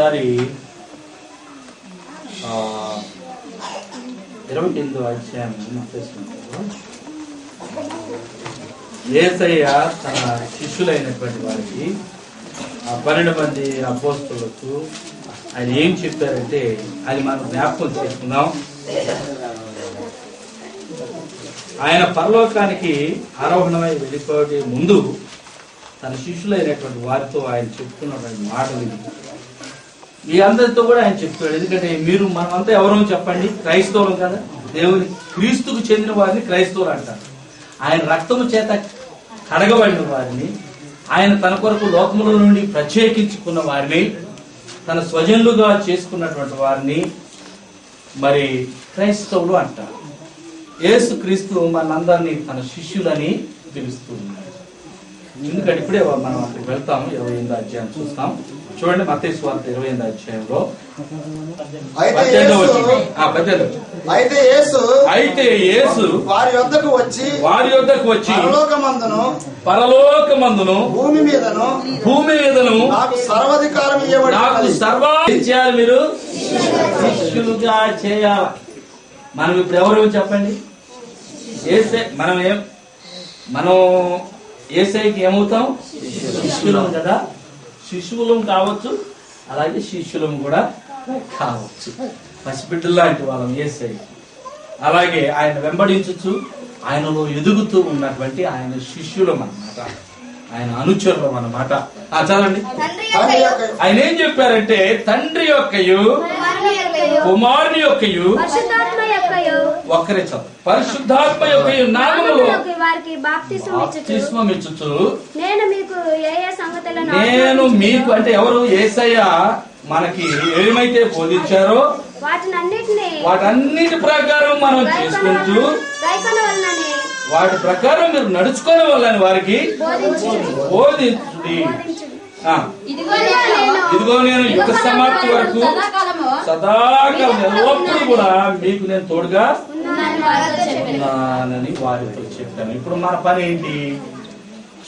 ఒకసారి 28వ అధ్యాయం యేసయ్య తన శిష్యులైనటువంటి వారికి 12 మంది అపోస్తలులకు ఆయన ఏం చెప్పారంటే అది మనం జ్ఞాపకం చేసుకుందాం. ఆయన పరలోకానికి ఆరోహణమై వెళ్ళిపోయే ముందు తన శిష్యులైనటువంటి వారితో ఆయన చెప్తున్నటువంటి మాటలు ఈ అందరితో కూడా ఆయన చెప్తాడు. ఎందుకంటే మీరు మనమంతా ఎవరో చెప్పండి, క్రైస్తవులం కదా, దేవుని క్రీస్తుకు చెందిన వారిని క్రైస్తవులు అంటారు. ఆయన రక్తము చేత కడగబడిన వారిని, ఆయన తన కొరకు లోకముల నుండి ప్రత్యేకించుకున్న వారిని, తన స్వజనులుగా చేసుకున్నటువంటి వారిని మరి క్రైస్తవులు అంటారు. యేసు క్రీస్తు మనందరినీ తన శిష్యులని పిలుస్తూ ఉన్నారు. ఎందుకంటే ఇప్పుడే మనం అక్కడికి వెళ్తాము. 28వ అధ్యాయం చూస్తాం. చూడండి, మత్తయి సువార్త 28వ అధ్యాయంలో అయితే యేసు వారి యొద్దకు వచ్చి పరలోకమందును భూమి మీదను నాకు సర్వాధికారం ఇవ్వబడింది. మీరు శిష్యులుగా చేయాలి. మనం ఇప్పుడు ఎవరు చెప్పండి? మనం యేసయ్యకి ఏమవుతాం? శిష్యులం కదా. శిశువులం కావచ్చు, అలాగే శిష్యులం కూడా కావచ్చు. పసిబిడ్డలు లాంటి వాళ్ళం యేసయ్య. అలాగే ఆయన వెంబడించచ్చు, ఆయనలో ఎదుగుతూ ఉన్నటువంటి ఆయన శిష్యులం అన్నమాట, ఆయన అనుచరులం అన్నమాట. చదవండి, ఆయన ఏం చెప్పారంటే తండ్రి యొక్కయు కుమారుని యొక్కయు ఒక్కరే చదువు పరిశుద్ధాత్మ యొక్క నామములో బాప్తిస్మం ఇచ్చుచు నేను మీకు అంటే ఎవరు? యేసయ్య మనకి ఏమైతే బోధించారో వాటన్నిటి ప్రకారం మనం చేసుకుంటూ వాటి ప్రకారం మీరు నడుచుకోవడం వల్లని వారికి బోధించుడి. ఇదిగో నేను యుగ సమాప్తి వరకు సదాకాలం ఎల్లప్పుడూ కూడా మీకు నేను తోడుగా ఉన్నానని వారితో చెప్పాను. ఇప్పుడు మన పని ఏంటి?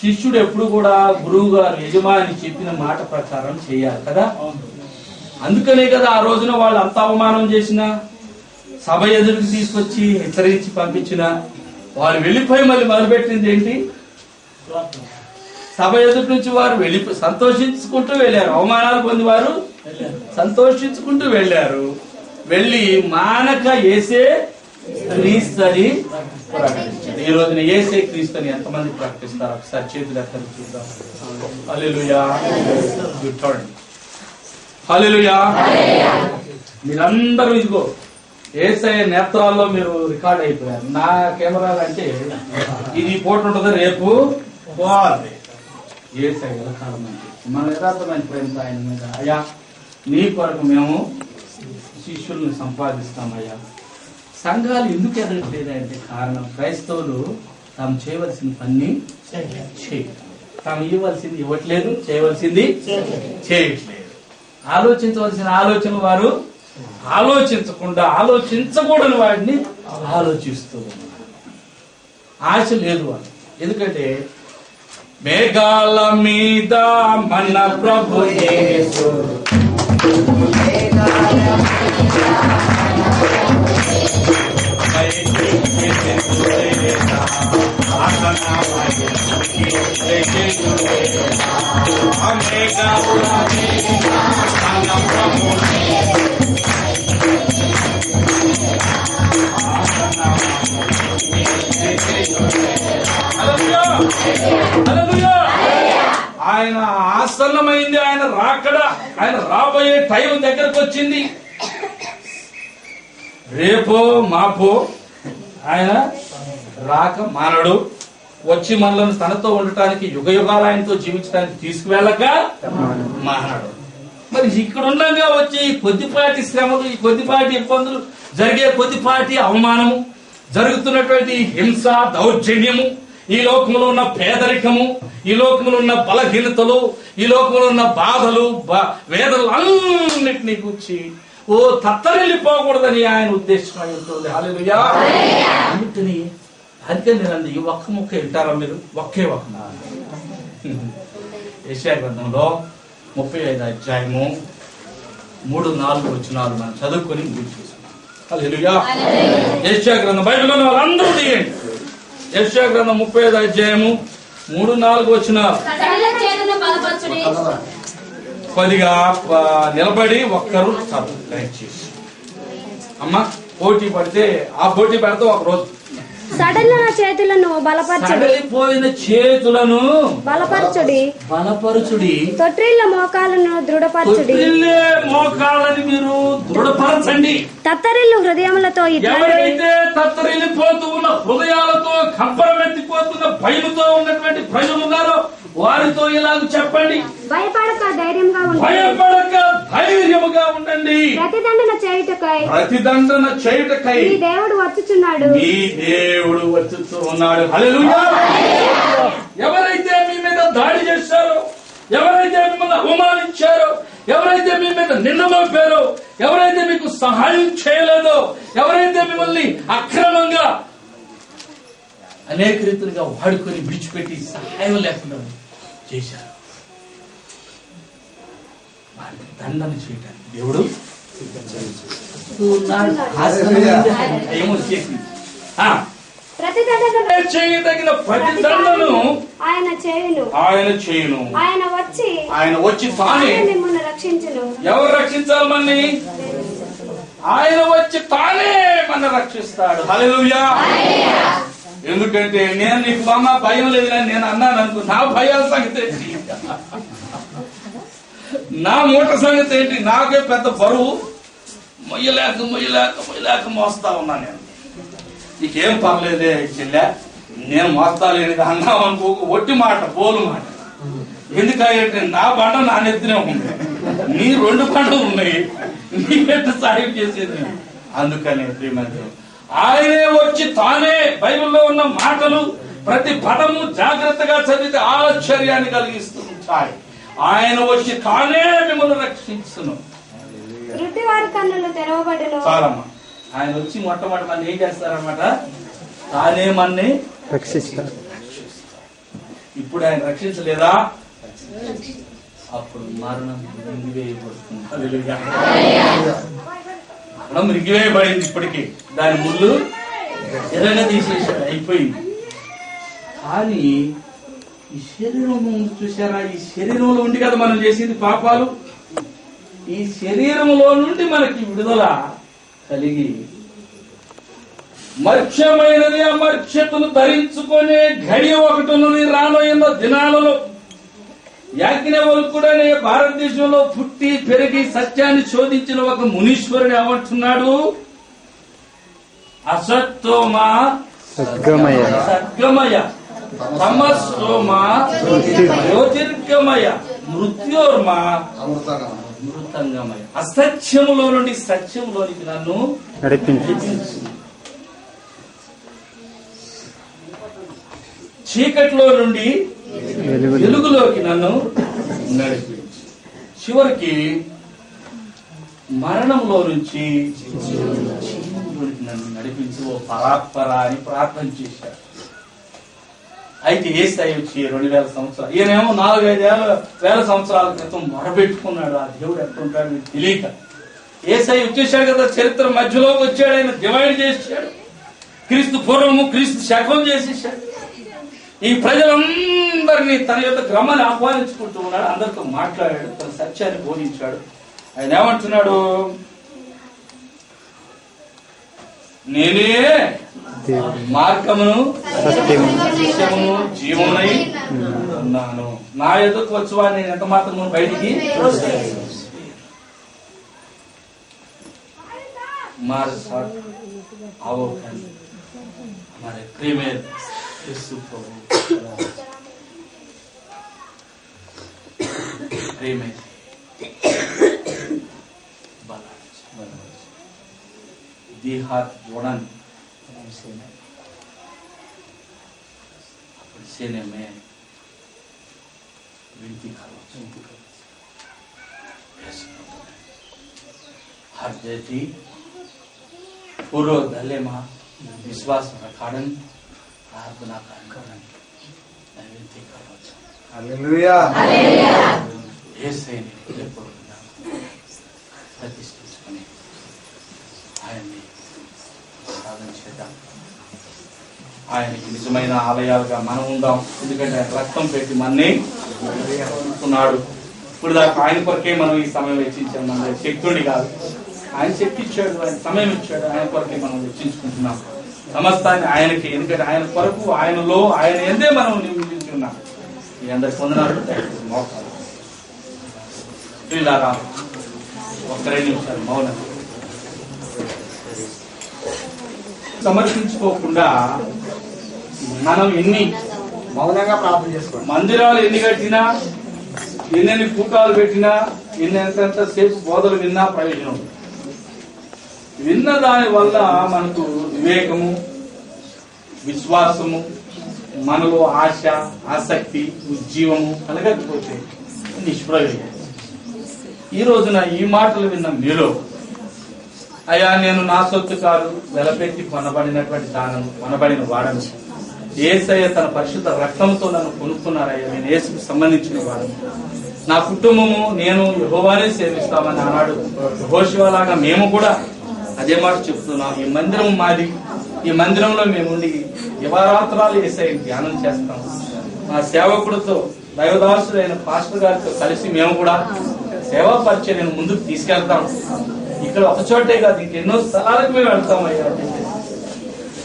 శిష్యుడు ఎప్పుడు కూడా గురువు గారు యజమాని చెప్పిన మాట ప్రకారం చేయాలి కదా. అందుకనే కదా ఆ రోజున వాళ్ళు అంత అవమానం చేసిన, సభ ఎదురుకు తీసుకొచ్చి హెచ్చరించి పంపించిన, వాళ్ళు వెళ్ళిపోయి మళ్ళీ మొదలుపెట్టింది ఏంటి? సభ ఎదుటి నుంచి వారు సంతోషించుకుంటూ వెళ్ళారు. అవమానాలు పొంది వారు సంతోషించుకుంటూ వెళ్ళారు. వెళ్ళి మానక యేసే క్రీస్తు అని ప్రకటించారు. ఈ రోజున యేసే క్రీస్తు అని ఎంతమంది ప్రకటిస్తారు? ఒకసారి చేతులు ఎక్కడ చూద్దాం. హల్లెలూయా, హల్లెలూయా. మీరందరూ ఇదిగో యేసయ్య నేత్రాల్లో మీరు రికార్డ్ అయిపోయారు. నా కెమెరా అంటే ఇది పోటీ ఉంటుంది, రేపు పోవాలి. యేసయ్య కాలం మన యథార్థమైన ప్రేమతో ఆయన మీద, అయ్యా నీ కొరకు మేము శిష్యుల్ని సంపాదిస్తామయ్యా. సంఘాలు ఎందుకు ఎదగట్లేదంటే కారణం క్రైస్తవులు తాము చేయవలసిన పని తాము ఇవ్వవలసింది ఇవ్వట్లేదు, చేయవలసింది చేయట్లేదు. ఆలోచించవలసిన ఆలోచన వారు ఆలోచించకుండా ఆలోచించకూడని వాడిని ఆలోచిస్తూ ఉన్నారు. ఆశ లేదు వాళ్ళు. ఎందుకంటే మేఘాల మీద మన ప్రభు యేసు ఆయన ఆసన్నమైంది. ఆయన రాకడ, ఆయన రాబోయే టైం దగ్గరకు వచ్చింది. రేపో మాపో ఆయన రాక మానడు. వచ్చి మనలను తనతో ఉండటానికి యుగ యుగాలు ఆయనతో జీవించడానికి తీసుకువెళ్ళక మానడు. మరి ఇక్కడ ఉండగా వచ్చి కొద్దిపాటి శ్రమలు, ఈ కొద్దిపాటి ఇబ్బందులు, జరిగే కొద్దిపాటి అవమానము, జరుగుతున్నటువంటి హింస, దౌర్జన్యము, ఈ లోకంలో ఉన్న పేదరికము, ఈ లోకంలో ఉన్న బలహీనతలు, ఈ లోకంలో ఉన్న బాధలు, వేదనలు అన్నిటినీ కూర్చి తత్తరిల్లిపోకూడదని ఆయన ఉద్దేశం అయి ఉంటుంది. హల్లెలూయా. అందుకని అందుకని ఈ ఒక్క ముక్క వింటారా మీరు? ఒకే ఒక్క యెషయా గ్రంథంలో 35వ అధ్యాయము 3-4 వచనాలు మనం చదువుకొని ముగించేస్తున్నాం. హల్లెలూయా. యెషయా గ్రంథం బైబిల్లో వాళ్ళందరూ తీయండి. యెషయా గ్రంథం 35వ అధ్యాయము 3-4 వచనాలు. కొద్దిగా నిలబడి ఒక్కరు దయచేసి అమ్మా పోటీ పడితే ఆ పోటీ పెడితే ఒక రోజు సడలిన చేతులను బలపరచుడి, సడలిపోయిన చేతులను బలపరచుడి, తొట్రిల్ల మోకాలను దృఢపరచుడి, మోకాళ్ళని మీరు దృఢపరచండి. తత్తరిల్లు హృదయములతో ఎవరైతే తత్తరిల్లిపోతూ ఉన్న హృదయాలతో కంపరమెత్తిపోతున్న భయముతో ఉన్నటువంటి ప్రజలు ఉన్నారో వారితో ఇలాగ చెప్పండి, భయపడక ధైర్యంగా ఉండండి, భయపడక ధైర్యముగా ఉండండి. ప్రతిదండన చేయుటకై మీ దేవుడు వచ్చుచున్నాడు, మీ దేవుడు వచ్చుచూ ఉన్నాడు. హల్లెలూయా. ఎవరైతే మీ మీద దాడి చేశారో, ఎవరైతే మిమ్మల్ని అవమానించారో, ఎవరైతే మీ మీద నింద మోపారో, ఎవరైతే మీకు సహాయం చేయలేదో, ఎవరైతే మిమ్మల్ని అక్రమంగా అనేక రీతులుగా వాడుకొని విడిచిపెట్టి సహాయం లేకుండా చేశారు, వారికి దండన చేయడానికి దేవుడు చేయదగిన ప్రతి దండను ఆయన చేయును. ఆయన వచ్చి తానే మిమ్మల్ని రక్షించును. ఎవరు రక్షించాలి మనని? ఆయన వచ్చి తానే మన రక్షిస్తాడు. హల్లెలూయా. ఎందుకంటే నేను నీకు బామ్మ భయం లేదని నేను అన్నాను అనుకో, నా భయాల సంగతి ఏంటి, నా మూట సంగతి ఏంటి, నాకే పెద్ద బరువు మొయ్యలేక మోస్తా ఉన్నా. నేను నీకేం పర్లేదే చెల్లె, నేను మోస్తా లేనిది అన్నావు అనుకో, ఒట్టి మాట బోలు మాట. ఎందుకంటే నా బండ నా నెత్తినే ఉంది, నీ 2 బండలు ఉన్నాయి, నీకెట్టు సాయం చేసేది. అందుకనే ప్రియమైన ఆయనే వచ్చి తానే, బైబిల్లో ఉన్న మాటలు ప్రతి పదము జాగ్రత్తగా చదివితే ఆశ్చర్యాన్ని కలిగిస్తుంటాయి. ఆయన వచ్చి తానే మిమ్మల్ని రక్షించును. చాలమ్మా, ఆయన వచ్చి మొట్టమొదటి మన ఏం చేస్తారన్నమాట, తానే మన్ని రక్షిస్తారు. ఇప్పుడు ఆయన రక్షించలేదా, అప్పుడు మరణం మృంగివేయబడుతుంది. మరణం మృంగివేయబడింది. ఇప్పటికీ దాని ముళ్ళు ఎర్రగా తీసేసాడు, అయిపోయింది. కానీ ఈ శరీరం చూసారా, ఈ శరీరంలో ఉండి కదా మనం చేసేది పాపాలు. ఈ శరీరంలో నుండి మనకి విడుదల కలిగి మర్త్యమైనది అమర్త్యతను ధరించుకునే గడియ ఒకటి ఉన్నది. రాబోయే దినాలలో యాజ్ఞవల్కుడనే భారతదేశంలో పుట్టి పెరిగి సత్యాన్ని శోధించిన ఒక మునీశ్వరుడు ఏమంటున్నాడు, అసత్తోమా సద్గమయ, తమస్సోమా జ్యోతిర్గమయ, మృత్యోర్మా అమృతంగమయ. అసత్యములో నుండి సత్యములోనికి నన్ను నడిపించు, చీకటిలో నుండి వెలుగులోకి నన్ను నడిపించు, చివరికి మరణంలో నుంచి జీవంలోకి నన్ను నడిపించు ఓ పరాత్పర అని ప్రార్థన చేశారు. అయితే యేసయ్య వచ్చి 2000 సంవత్సరాలు, ఈయనేమో 4-5 సంవత్సరాల క్రితం మొరబెట్టుకున్నాడు. ఆ దేవుడు ఎట్లుంటాడు మీకు తెలియక. యేసయ్య వచ్చేసాడు కదా, చరిత్ర మధ్యలోకి వచ్చాడు, ఆయన డివైడ్ చేశాడు. క్రీస్తు పూర్వము క్రీస్తు శకం చేసేసాడు. ఈ ప్రజలందరినీ తన యొక్క గ్రమాన్ని ఆహ్వానించుకుంటూ ఉన్నాడు, అందరితో మాట్లాడాడు, తన సత్యాన్ని బోధించాడు. ఆయన ఏమంటున్నాడు, నేనే మార్గమును సత్యమును జీవమునై ఉన్నాను, నా ఎదుకు వచ్చువా నేను ఎంత మాత్రము బయటికి हमारे साथ आओ हमारे प्रेम यीशु प्रभु प्रेम दी हाथ जोड़न सेने में विनती करो हर जैसी पूर्व धले मां विश्वास रखाड़न प्रार्थना करन विनती करो हालेलुया हालेलुया ऐसे नहीं ప్రతిష్ఠించుకొని ఆయన్ని ఆరాధన చేద్దాం. ఆయనకి నిజమైన ఆలయాలుగా మనం ఉందాం. ఎందుకంటే ఆయన రక్తం పెట్టి మన్నే ఉన్నాడు. ఇప్పుడు దాకా ఆయన కొరకే మనం ఈ సమయం వెచ్చించాం. మన శక్తుడి కాదు, ఆయన శక్తి ఇచ్చాడు, ఆయన సమయం ఇచ్చాడు. ఆయన కొరకే మనం వెచ్చించుకుంటున్నాం సమస్తాన్ని ఆయనకి. ఎందుకంటే ఆయన కొరకు, ఆయనలో, ఆయన ఎందే మనం నివసించున్నాం. మీ అందరికి వందనాలు. మోకాలు ఇలాగా ఒక 2 నిమిషాలు మౌనం సమర్పించుకోకుండా మనం ఎన్ని మౌనంగా ప్రార్థన చేసుకోండి. మందిరాలు ఎన్ని కట్టినా, ఎన్నెన్ని కూటాలు పెట్టినా, ఎన్నెంత సేపు బోధలు విన్నా ప్రయోజనం. విన్న దాని వల్ల మనకు వివేకము, విశ్వాసము, మనలో ఆశ, ఆసక్తి, ఉజ్జీవము కలగకపోతే నిష్ప్రయోజనం. ఈ రోజున ఈ మాటలు విన్న మీలో, అయ్యా నేను నా సొత్తు కాదు, వెలపెట్టి కొనబడినటువంటి దానను, కొనబడిన వాడను, యేసయ్య తన పరిశుద్ధ రక్తంతో నన్ను కొనుక్కున్నారయ్యా, నేను యేసుకు సంబంధించిన వాడను, నా కుటుంబము నేను యెహోవానే సేవిస్తామని అన్నాడు యెహోషువలాగా మేము కూడా అదే మాట చెప్తున్నాం. ఈ మందిరం మాది, ఈ మందిరంలో మేము ఉండి దివారాత్రాలు యేసయ్యని ధ్యానం చేస్తాం. మా సేవకుడితో, దైవదాసుడైన పాస్టర్ గారితో కలిసి మేము కూడా సేవా పరిచర్యను ముందుకు తీసుకెళ్తాం. ఇక్కడ ఒక చోటే కాదు, ఇంకెన్నో స్థలాలకు మేము వెళ్తాం అయ్యా.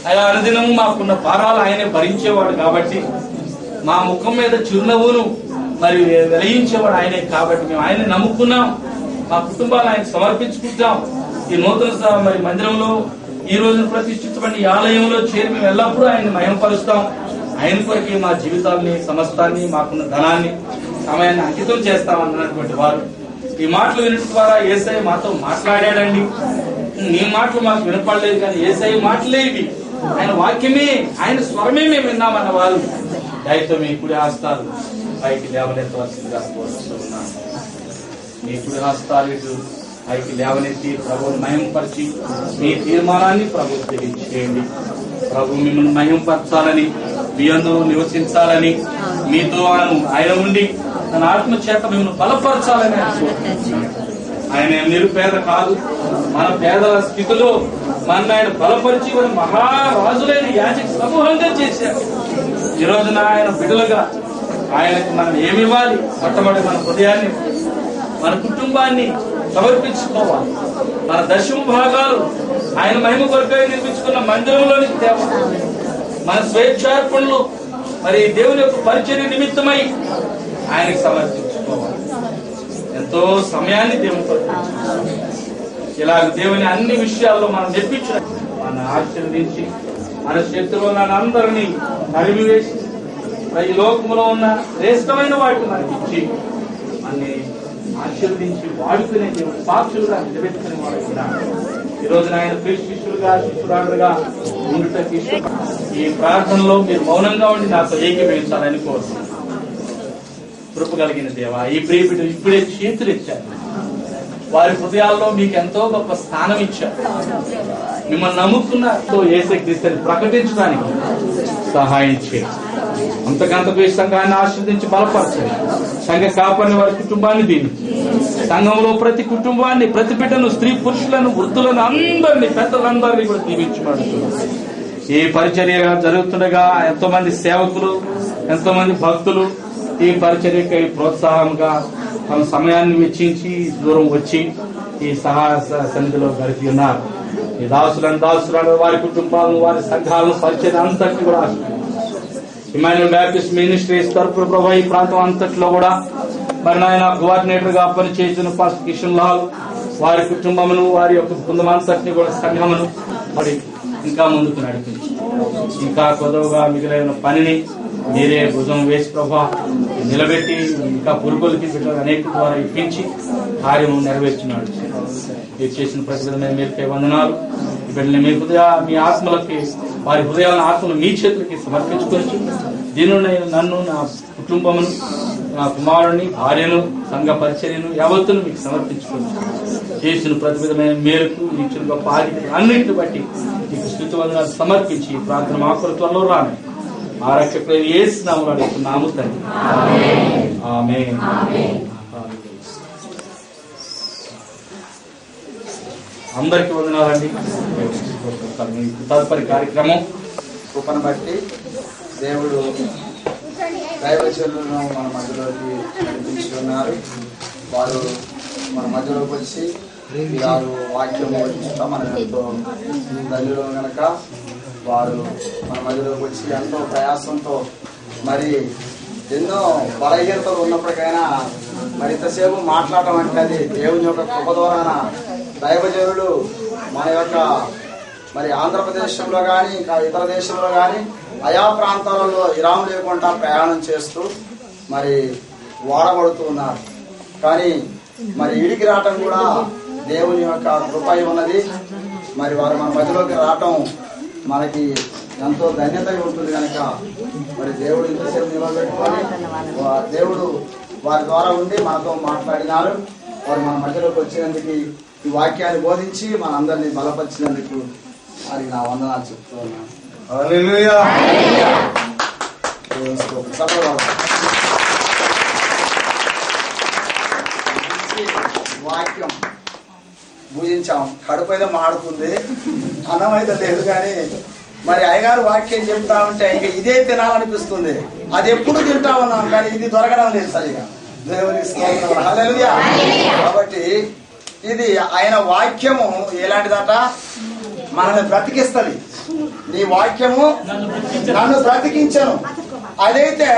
అయ్యా అనుదినము మాకున్న భారాలు ఆయనే భరించేవాడు కాబట్టి, మా ముఖం మీద చిరునవ్వును మరి వెలిగించేవాడు ఆయనే కాబట్టి మేము ఆయన్ని నమ్ముకున్నాం. మా కుటుంబాలు ఆయన సమర్పించుకుంటాం. ఈ నూతన మరి మందిరంలో ఈ రోజు ప్రతిష్ఠితమైన ఈ ఆలయంలో చేరి మేము ఎల్లప్పుడూ ఆయన్ని మహిమపరుస్తాం. ఆయన కొరకే మా జీవితాన్ని, సమస్తాన్ని, మాకున్న ధనాన్ని, సమయాన్ని అంకితం చేస్తామన్నటువంటి వారు ఈ మాటలు వినడం ద్వారా యేసయ్య మాతో మాట్లాడాడండి. నీ మాటలు మాకు వినపడలేదు, కానీ యేసయ్య మాటలే ఇవి, ఆయన వాక్యమే, ఆయన స్వరమే మేము విన్నామన్న వారు దయతో మీ కుడి హస్తాలు పైకి లేవనెత్తవలసిందిగా కోరుతున్నాను. మీ కుడి హస్తాలు ఇటు పైకి లేవనెత్తి ప్రభువుని మహిమపరిచి మీ తీర్మానాన్ని ప్రభు తెలియచేయండి. ప్రభు మిమ్మల్ని మహిమపరచాలని, మీ యందు నివసించాలని, మీతో ఆయన ఉండి తన ఆత్మ చేత మిమ్మల్ని బలపరచాలని ఆయన నిరుపేద కాదు. మన పేదల స్థితిలో మన ఆయన బలపరిచి మన మహారాజులైన యాజక సమూహంగా చేశారు. ఈ రోజున ఆయన బిడ్డలుగా ఆయనకు మనం ఏమి ఇవ్వాలి? మొట్టమొదటి మన హృదయాన్ని, మన కుటుంబాన్ని సమర్పించుకోవాలి. మన దశమ భాగాలు ఆయన మహిమ కొరకై నిర్మించుకున్న మందిరంలోనికి తేవాలి. మన స్వేచ్ఛార్పణలు మరి దేవుని యొక్క పరిచర్య నిమిత్తమై ఆయనకు సమర్పించుకోవాలి. ఎంతో సమయాన్ని దేవునితో ఇలాగ దేవుని అన్ని విషయాల్లో మనం తెప్పించు, మన ఆశీర్వదించి మన చేతిలో ఉన్న అందరినీ నడిమివేసి ఈ లోకంలో ఉన్న శ్రేష్టమైన వాటిని మనకి ఇచ్చి అన్ని ఆశీర్వదించి వాడుకునే దేవుడు సాక్షులుగా నిలబెట్టుకునే వాడు కూడా ఈ రోజున ఆయన ప్రియ శిష్యులుగా, శిష్యురాలుగా ఉండుటకి ఈ ప్రార్థనలో మీరు మౌనంగా ఉండి నాతో ఏకీభవించాలని కోరుతున్నాను. కృప కలిగిన దేవా, ఈ ప్రియబిడ్డ ఇప్పుడే చేతులు ఇచ్చారు, వారి హృదయాల్లో మీకు ఎంతో గొప్ప స్థానం ఇచ్చారు. మిమ్మల్ని నమ్ముకున్న యేసుక్రీస్తుని ప్రకటించడానికి సహాయం చేయండి. అంతకంతకు ఈ సంఘాన్ని ఆశీర్వదించి బలపరచండి. సంఘ కాపాడిన వారి కుటుంబాన్ని దీనికి, సంఘంలో ప్రతి కుటుంబాన్ని, ప్రతి బిడ్డను, స్త్రీ పురుషులను, వృద్ధులను, అందరినీ, పెద్దలందరినీ కూడా దీవించబడుతున్నారు. ఈ పరిచర్య జరుగుతుండగా ఎంతో మంది సేవకులు, ఎంతో మంది భక్తులు ఈ పరిచర్యకై ప్రోత్సాహంగా తమ సమయాన్ని వెచ్చించి దూరం వచ్చి ఈ సహాయ సన్నిధిలో గడిపి ఉన్నారు. ఈ దాసులను, వారి కుటుంబాలను, వారి సంఘాలను, పరిచర్య అంతటి కూడా ఇమాన్యుయల్ బ్యాప్టిస్ట్ మినిస్ట్రీస్ తరపున ప్రభు ఈ ప్రాంతం అంతట్లో కూడా మరి నాయన కోఆర్డినేటర్ గా పనిచేస్తున్న పాస్టర్ కిషన్ లాల్, వారి కుటుంబమును, వారి యొక్క బృందం అంతటిని కూడా సంఘమును మరి ఇంకా ముందుకు నడిపించి ఇంకా కొదవగా మిగిలిన పనిని మీరే భుజం వేసి ప్రభా నిలబెట్టి ఇంకా పురుగులకి బిడ్డలు అనేక ద్వారా ఇప్పించి కార్యము నెరవేర్చున్నాడు. మీరు చేసిన ప్రతి విధమైన మీరుకే వందనాలు. ఈ బిడ్డల్ని మీ మీ ఆత్మలకి, వారి హృదయాలను, ఆత్మలు మీ చేతులకి సమర్పించుకోవచ్చు. దీనినైన నన్ను, నా కుటుంబమును, నా కుమారుని, భార్యను, సంఘ పరిచర్యను యావత్తును మీకు సమర్పించుకోవచ్చు. చేసిన ప్రతి విధమైన మేరకు ఇచ్చిన గొప్ప ఆదిత్యం అన్నింటిని బట్టి మీకు స్తుతి వందనాలు సమర్పించి ఈ ప్రార్థన మా కొరత్వంలో రాను ఆ రక్షకుడు యేసు నామములో అడుగుతున్నాము తండ్రి. ఆమేన్. 啊 ఆమేన్. ఆమేన్. ఆమేన్. ఆమేన్. అందరికీ వందనాలండి. తదుపరి కార్యక్రమం కృపను బట్టి దేవుడు దైవజనులను మన మధ్యలోకి నడిపించుకున్నారు. వారు మన మధ్యలోకి వచ్చి వారు వాక్యం బోధించడం మనకు ఎంతో ధన్యులు కనుక వారు మన మధ్యలోకి వచ్చి ఎంతో ప్రయాసంతో మరి ఎన్నో బలహీనతలు ఉన్నప్పటికైనా మరి ఇంతసేపు మాట్లాడటం అంటే అది దేవుని యొక్క కృప ద్వారా దైవజనులు మన యొక్క మరి ఆంధ్రప్రదేశంలో కానీ ఇంకా ఇతర దేశంలో కానీ ఆయా ప్రాంతాలలో విరామం లేకుండా ప్రయాణం చేస్తూ మరి వాడబడుతూ ఉన్నారు. కానీ మరి ఇడికి రావటం కూడా దేవుని యొక్క కృప ఉన్నది. మరి వారు మన మధ్యలోకి రావటం మనకి ఎంతో ధన్యత ఉంటుంది కనుక మరి దేవుడు ఇంతసేపు నిలబెట్టుకొని దేవుడు వారి ద్వారా ఉండి మనతో మాట్లాడినారు. వారు మన మధ్యలోకి వచ్చినందుకు ఈ వాక్యాన్ని బోధించి మన అందరినీ బలపరిచినందుకు వారికి నా వందనాలు చెప్తూ ఉన్నాను. వాక్యం పూజించాం. కడుపు అయితే మాడుతుంది, అన్నం అయితే లేదు. కానీ మరి అయ్యగారు వాక్యం చెప్తా ఉంటే ఇంకా ఇదే తినాలనిపిస్తుంది. అది ఎప్పుడు తింటా ఉన్నాం కానీ ఇది దొరకడం లేదు సరిగా. దేవునికి స్తోత్రం. హల్లెలూయా. కాబట్టి ఇది ఆయన వాక్యము ఎలాంటిదట, మనల్ని బ్రతికిస్తుంది. నీ వాక్యము నన్ను బ్రతికించను. అదైతే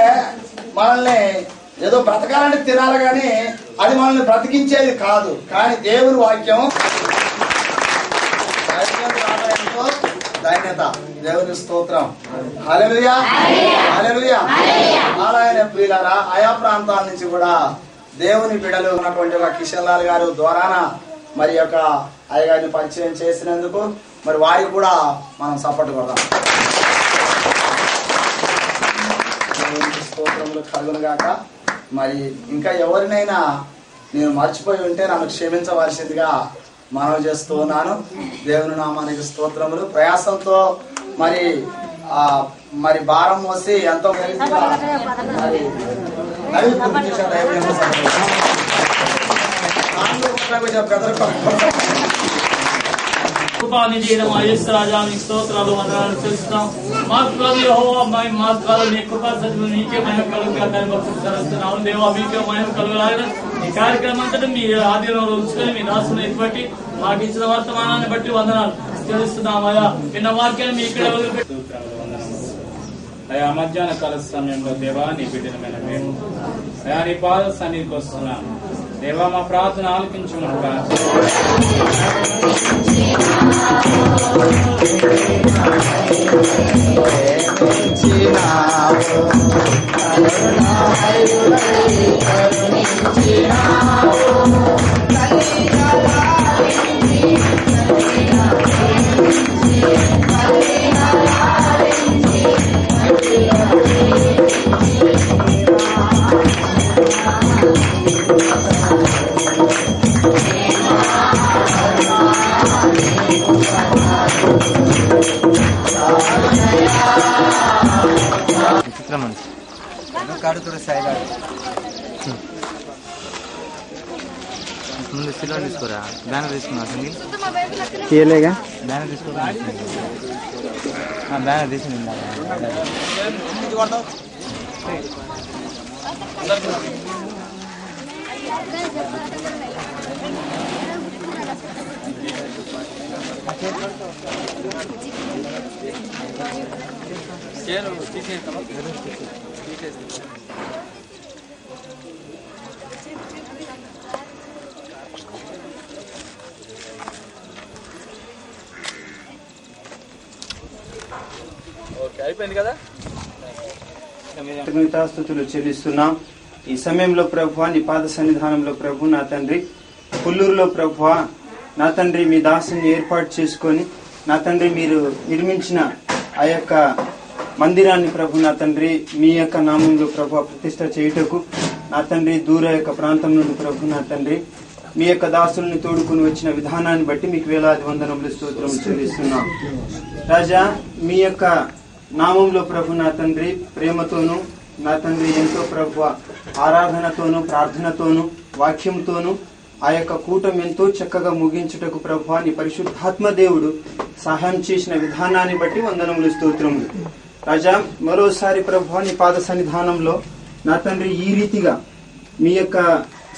మనల్ని ఏదో బ్రతకాలంటే తినాలి కానీ అది మనల్ని బ్రతికించేది కాదు. కానీ దేవుని వాక్యం ధన్యత. దేవుని స్తోత్రం. హల్లెలూయా. హల్లెలూయా. ఆలయ ప్రియులారా, ఆయా ప్రాంతాల నుంచి కూడా దేవుని బిడ్డలు ఉన్నటువంటి ఒక కిషన్ లాల్ గారు ద్వారాన మరి యొక్క అయ్యగారిని పరిచయం చేసినందుకు మరి వారికి కూడా మనం సపోర్ట్ కొడదాం. స్తోత్రములు కలుగును గాక. మరి ఇంకా ఎవరినైనా నేను మర్చిపోయి ఉంటే నన్ను క్షమించవలసిందిగా మనవి చేస్తూ ఉన్నాను. దేవుని నామానికి స్తోత్రములు. ప్రయాసంతో మరి భారం మోసి ఎంతో కృపానిధి రాజా మీ స్తోత్రాలు వందనాలు చేస్తున్నాం. మాకు కాదు యెహోవా, మాకు కాదు నీ కృపా సత్యం నీకే మహిమ కలుగుగా దాన్ని భక్తులు సరుస్తున్నాము. దేవా మీకే మహిమ కలుగులాగా ఈ కార్యక్రమం అంతటా మీ ఆధీనంలో ఉంచుకొని మీ దాసుని బట్టి మాకు ఇచ్చిన వర్తమానాన్ని బట్టి వందనాలు తెలుస్తున్నాం. అయా నిన్న వాక్యాన్ని మీ ఇక్కడ వదిలిపెట్టి అయా మధ్యాహ్న కాల సమయంలో దేవా నీ బిడ్డలమైన మేము అయా నీ పాద సన్నిధికి వస్తున్నాం. దేవా మా ప్రార్థన ఆలకించమని ముందు సిల్వర్ తీసుకోరా, బ్యానర్ తీసుకున్నా సంగీ బ్యానర్ తీసుకోరా, బ్యానర్ తీసుకుని అయిపోయింది కదా. కృతజ్ఞతాస్తుతులు చెల్లిస్తున్నాం. ఈ సమయంలో ప్రభువా నీ పాద సన్నిధానంలో ప్రభు నా తండ్రి పుల్లూరులో ప్రభువా నా తండ్రి మీ దాసుని ఏర్పాటు చేసుకొని నా తండ్రి మీరు నిర్మించిన ఆ యొక్క మందిరాన్ని ప్రభు నా తండ్రి మీ యొక్క నామంలో ప్రభు ప్రతిష్ట చేయుటకు నా తండ్రి దూర యొక్క ప్రాంతం నుండి ప్రభు నా తండ్రి మీ యొక్క దాసుల్ని తోడుకుని వచ్చిన విధానాన్ని బట్టి మీకు వేలాది వందనములు స్తోత్రం చెల్లిస్తున్నాం. రాజా మీ యొక్క నామంలో ప్రభు నా తండ్రి ప్రేమతోనూ నా తండ్రి ఎంతో ప్రభు ఆరాధనతోనూ ప్రార్థనతోనూ వాక్యంతోనూ ఆ యొక్క కూటమి ఎంతో చక్కగా ముగించుటకు ప్రభువా నీ పరిశుద్ధాత్మ దేవుడు సహాయం చేసిన విధానాన్ని బట్టి వందనములు, స్తోత్రములు. రాజా, మరోసారి ప్రభువా నీ పాద సన్నిధానంలో నా తండ్రి ఈ రీతిగా మీ యొక్క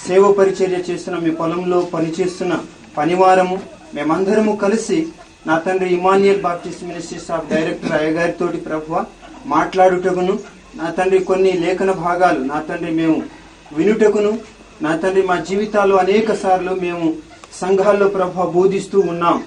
సేవ పరిచర్య చేస్తున్న, మీ పొలంలో పనిచేస్తున్న పనివారము మేమందరము కలిసి నా తండ్రి Emmanuel Baptist ministries of director అయ్యగారితో ప్రభువా మాట్లాడుటకును, నా తండ్రి కొన్ని లేఖన భాగాలు నా తండ్రి మేము వినుటకును, నా తండ్రి మా జీవితాల్లో అనేక సార్లు మేము సంఘాల్లో ప్రభువా బోధిస్తూ ఉన్నాం.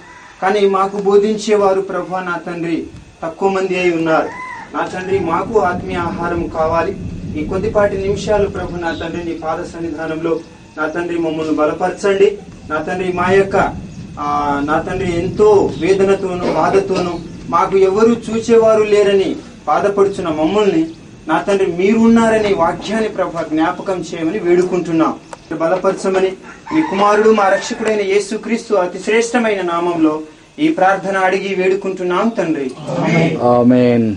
కానీ మాకు బోధించేవారు ప్రభువా నా తండ్రి తక్కువ మంది అయి ఉన్నారు. నా తండ్రి మాకు ఆత్మీయ ఆహారం కావాలి. ఈ కొద్దిపాటి నిమిషాలు ప్రభు నా తండ్రి నీ పాద సన్నిధానంలో నా తండ్రి మమ్మల్ని బలపరచండి. నా తండ్రి మా యొక్క నా తండ్రి ఎంతో వేదనతోనూ బాధతోనూ మాకు ఎవరు చూచేవారు లేరని బాధపడుచున్న మమ్మల్ని నా తండ్రి మీరున్నారని వాక్యాన్ని ప్రభు జ్ఞాపకం చేయమని వేడుకుంటున్నాం. బలపరచమని మీ కుమారుడు మా రక్షకుడైన యేసుక్రీస్తు అతి శ్రేష్టమైన నామంలో ఈ ప్రార్థన అడిగి వేడుకుంటున్నాం తండ్రి. ఆమేన్.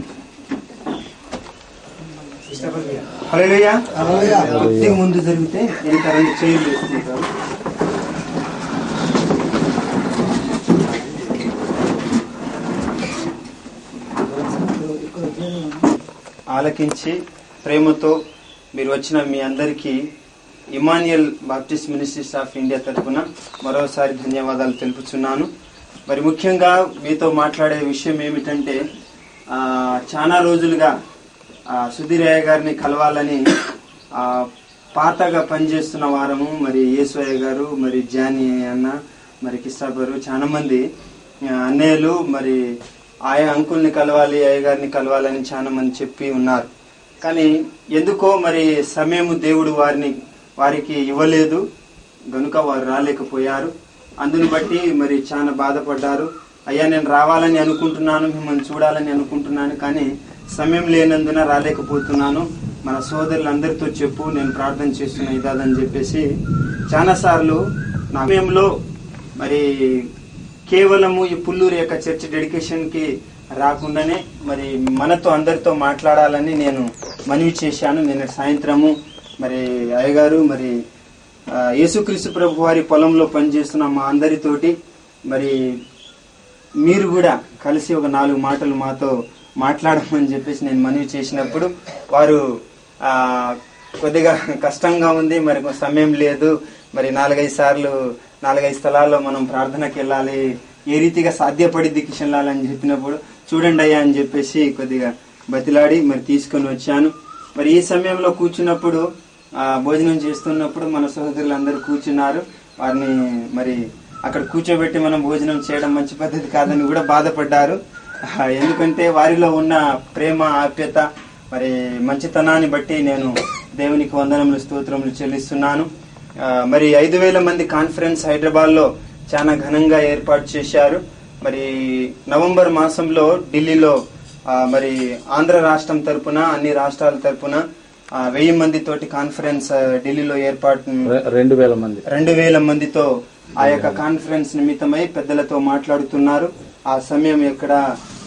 హల్లెలూయా. కొద్దిగా ముందు జరిగితే ఇంకా 2 చైర్లు వేసుకుంటారు. ఆలకించి ప్రేమతో మీరు వచ్చిన మీ అందరికీ Emmanuel Baptist ministries of India తరఫున మరోసారి ధన్యవాదాలు తెలుపుచున్నాను. మరి ముఖ్యంగా మీతో మాట్లాడే విషయం ఏమిటంటే చాలా రోజులుగా సుధీరయ్య గారిని కలవాలని పాతగా పనిచేస్తున్న వారము మరి యేసయ్య గారు, మరి జానీ అన్న, మరి కిస్టాపరు, చాలా మంది అన్నయ్యలు మరి ఆయా అంకుల్ని కలవాలి, అయ్య గారిని కలవాలని చాలా మంది చెప్పి ఉన్నారు. కానీ ఎందుకో మరి సమయం దేవుడు వారికి ఇవ్వలేదు గనుక వారు రాలేకపోయారు. అందుని బట్టి మరి చాలా బాధపడ్డారు. అయ్యా నేను రావాలని అనుకుంటున్నాను, మిమ్మల్ని చూడాలని అనుకుంటున్నాను, కానీ సమయం లేనందున రాలేకపోతున్నాను. మన సోదరులందరితో చెప్పు, నేను ప్రార్థన చేస్తున్నా ఇదాదని చెప్పేసి చాలా సార్లు నా సమయంలో మరి కేవలము ఈ పుల్లూరు యొక్క చర్చ్ డెడికేషన్ కి రాకుండానే మరి మనతో అందరితో మాట్లాడాలని నేను మనవి చేశాను. నేను సాయంత్రము మరి అయ్యగారు మరి యేసుక్రీస్తు ప్రభు వారి పొలంలో పనిచేస్తున్న మా అందరితోటి మరి మీరు కూడా కలిసి ఒక 4 మాటలు మాతో మాట్లాడమని చెప్పేసి నేను మనవి చేసినప్పుడు వారు కొద్దిగా కష్టంగా ఉంది, మరి సమయం లేదు, మరి 4-5 స్థలాల్లో మనం ప్రార్థనకి వెళ్ళాలి, ఏ రీతిగా సాధ్యపడిద్ది కిషన్ లాల్ అని చెప్పినప్పుడు చూడండి అయ్యా అని చెప్పేసి కొద్దిగా బతిలాడి మరి తీసుకొని వచ్చాను. మరి ఈ సమయంలో కూర్చున్నప్పుడు భోజనం చేస్తున్నప్పుడు మన సహోదరులందరూ కూర్చున్నారు. వారిని మరి అక్కడ కూర్చోబెట్టి మనం భోజనం చేయడం మంచి పద్ధతి కాదని కూడా బాధపడ్డారు. ఎందుకంటే వారిలో ఉన్న ప్రేమ, ఆప్యత, మరి మంచితనాన్ని బట్టి నేను దేవునికి వందనములు, స్తోత్రములు చెల్లిస్తున్నాను. మరి 5,000 మంది కాన్ఫరెన్స్ హైదరాబాద్ లో చాలా ఘనంగా ఏర్పాటు చేశారు. మరి నవంబర్ మాసంలో ఢిల్లీలో మరి ఆంధ్ర రాష్ట్రం తరపున, అన్ని రాష్ట్రాల తరపున 1000 మందితోటి కాన్ఫరెన్స్ ఢిల్లీలో ఏర్పాటు 2,000 మందితో ఆ యొక్క కాన్ఫరెన్స్ నిమిత్తమై పెద్దలతో మాట్లాడుతున్నారు. ఆ సమయం ఎక్కడ,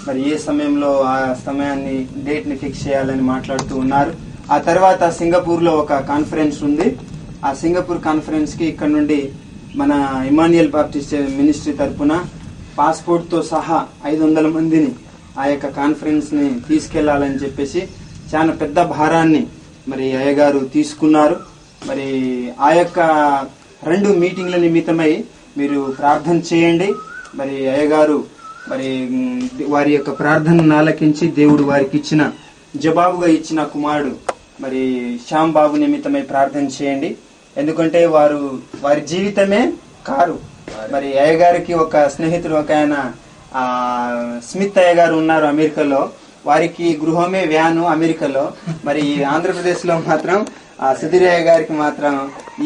మరి ఏ సమయంలో ఆ సమయాన్ని, డేట్ ని ఫిక్స్ చేయాలని మాట్లాడుతూ ఉన్నారు. ఆ తర్వాత సింగపూర్ లో ఒక కాన్ఫరెన్స్ ఉంది. ఆ సింగపూర్ కాన్ఫరెన్స్ కి ఇక్కడ నుండి మన ఇమాన్యుయల్ బాప్టిస్ట్ మినిస్ట్రీ తరపున పాస్పోర్ట్ తో సహా 500 మందిని ఆ యొక్క కాన్ఫరెన్స్ ని తీసుకెళ్లాలని చెప్పేసి చాలా పెద్ద భారాన్ని మరి అయ్యగారు తీసుకున్నారు. మరి ఆ యొక్క 2 మీటింగ్ల నిమిత్తమై మీరు ప్రార్థన చేయండి. మరి అయ్యగారు మరి వారి యొక్క ప్రార్థనను ఆలకించి దేవుడు వారికి ఇచ్చిన జవాబుగా ఇచ్చిన కుమారుడు మరి శ్యామ్ బాబు నిమిత్తమై ప్రార్థన చేయండి. ఎందుకంటే వారి జీవితమే కారు. మరి అయ్యగారికి ఒక స్నేహితుడు, ఒక ఆయన స్మిత్ అయ్యగారు ఉన్నారు అమెరికాలో. వారికి గృహమే వ్యాను అమెరికాలో. మరి ఆంధ్రప్రదేశ్ లో మాత్రం సుధీరయ్య గారికి మాత్రం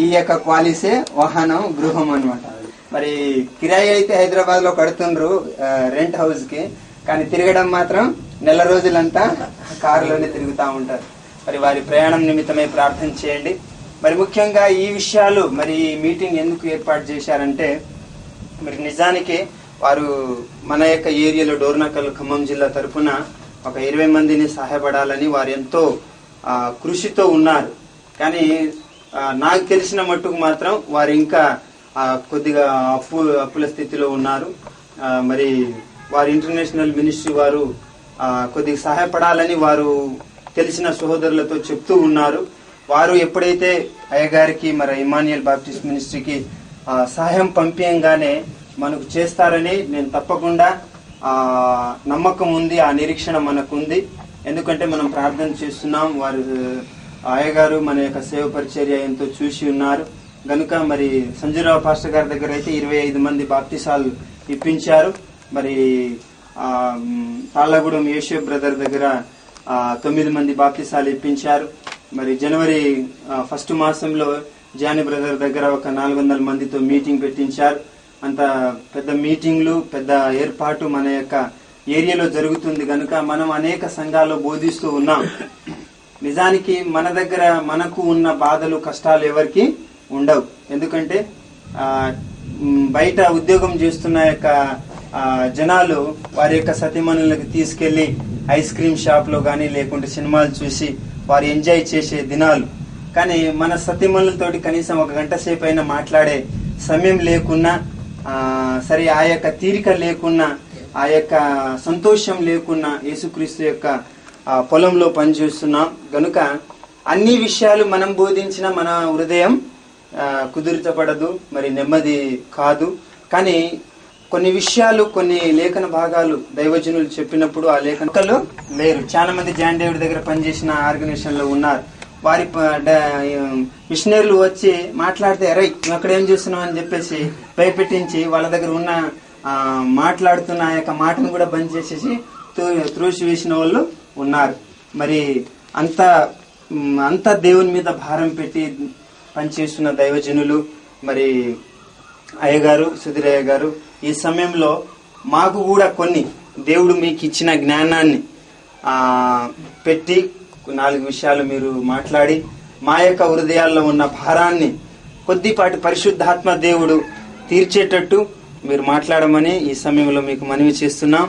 ఈ యొక్క క్వాలిసే వాహనం, గృహం అన్నమాట. మరి కిరాయి అయితే హైదరాబాద్ లో కడుతుండ్రు రెంట్ హౌస్ కి, కానీ తిరగడం మాత్రం నెల రోజులంతా కారులోనే తిరుగుతూ ఉంటారు. మరి వారి ప్రయాణం నిమిత్తమై ప్రార్థన చేయండి. మరి ముఖ్యంగా ఈ విషయాలు, మరి ఈ మీటింగ్ ఎందుకు ఏర్పాటు చేశారంటే, మరి నిజానికి వారు మన యొక్క ఏరియాలో డోర్నకల్, ఖమ్మం జిల్లా తరఫున ఒక 20 మందిని సహాయపడాలని వారు ఎంతో కృషితో ఉన్నారు. కానీ నాకు తెలిసిన మట్టుకు మాత్రం వారు ఇంకా కొద్దిగా అప్పుల స్థితిలో ఉన్నారు. మరి వారు ఇంటర్నేషనల్ మినిస్ట్రీ వారు కొద్దిగా సహాయపడాలని వారు తెలిసిన సహోదరులతో చెప్తూ ఉన్నారు. వారు ఎప్పుడైతే అయ్యగారికి మరి ఇమాన్యుయల్ బాప్టిస్ట్ మినిస్ట్రీకి సహాయం పంపించగానే మనకు చేస్తారని నేను తప్పకుండా నమ్మకం ఉంది, ఆ నిరీక్షణ మనకు ఉంది. ఎందుకంటే మనం ప్రార్థన చేస్తున్నాం. వారు అయ్యగారు మన యొక్క సేవ పరిచర్య ఎంతో చూసి ఉన్నారు గనుక మరి సంజీరావు పాస్టర్ గారి దగ్గర అయితే 25 మంది బాప్తిసాలు ఇప్పించారు. మరి తాళ్ళగూడెం యేషు బ్రదర్ దగ్గర 9 మంది బాప్తిసాలు ఇప్పించారు. మరి జనవరి 1 మాసంలో జానీ బ్రదర్ దగ్గర ఒక 400 మందితో మీటింగ్ పెట్టించారు. అంత పెద్ద మీటింగ్లు, పెద్ద ఏర్పాటు మన యొక్క ఏరియాలో జరుగుతుంది కనుక మనం అనేక సంఘాల్లో బోధిస్తూ ఉన్నాం. నిజానికి మన దగ్గర మనకు ఉన్న బాధలు, కష్టాలు ఎవరికి ఉండవు. ఎందుకంటే బయట ఉద్యోగం చేస్తున్న యొక్క జనాలు వారి యొక్క సతీమణులకు తీసుకెళ్లి ఐస్ క్రీమ్ షాప్ లో గానీ లేకుంటే సినిమాలు చూసి వారు ఎంజాయ్ చేసే దినాలు. కానీ మన సతీమణులతోటి కనీసం 1 గంట సేపు అయినా మాట్లాడే సమయం లేకున్నా, సరే ఆ యొక్క తీరిక లేకున్నా, ఆ యొక్క సంతోషం లేకున్నా యేసుక్రీస్తు యొక్క పొలంలో పనిచేస్తున్నాం గనుక అన్ని విషయాలు మనం బోధించిన మన హృదయం కుదుర్చబడదు, మరి నెమ్మది కాదు. కానీ కొన్ని విషయాలు, కొన్ని లేఖన భాగాలు దైవజనులు చెప్పినప్పుడు ఆ లేఖనలు లేరు. చాలా మంది జాన్ డేవిడ్ దగ్గర పనిచేసిన ఆర్గనైజేషన్ లో ఉన్నారు. వారి మిషనరీలు వచ్చి మాట్లాడితే అరే నువ్వు అక్కడ ఏం చేస్తున్నావు అని చెప్పేసి భయపెట్టించి వాళ్ళ దగ్గర ఉన్న మాట్లాడుతున్న ఆ యొక్క మాటను కూడా బంద్ చేసేసి త్రోసి వేసిన వాళ్ళు ఉన్నారు. మరి అంత దేవుని మీద భారం పెట్టి పనిచేస్తున్న దైవజనులు మరి అయ్యగారు, సుధీరయ్య గారు, ఈ సమయంలో మాకు కూడా కొన్ని దేవుడు మీకు ఇచ్చిన జ్ఞానాన్ని పెట్టి 4 విషయాలు మీరు మాట్లాడి మా యొక్క హృదయాల్లో ఉన్న భారాన్ని కొద్దిపాటి పరిశుద్ధాత్మ దేవుడు తీర్చేటట్టు మీరు మాట్లాడమని ఈ సమయంలో మీకు మనవి చేస్తున్నాం.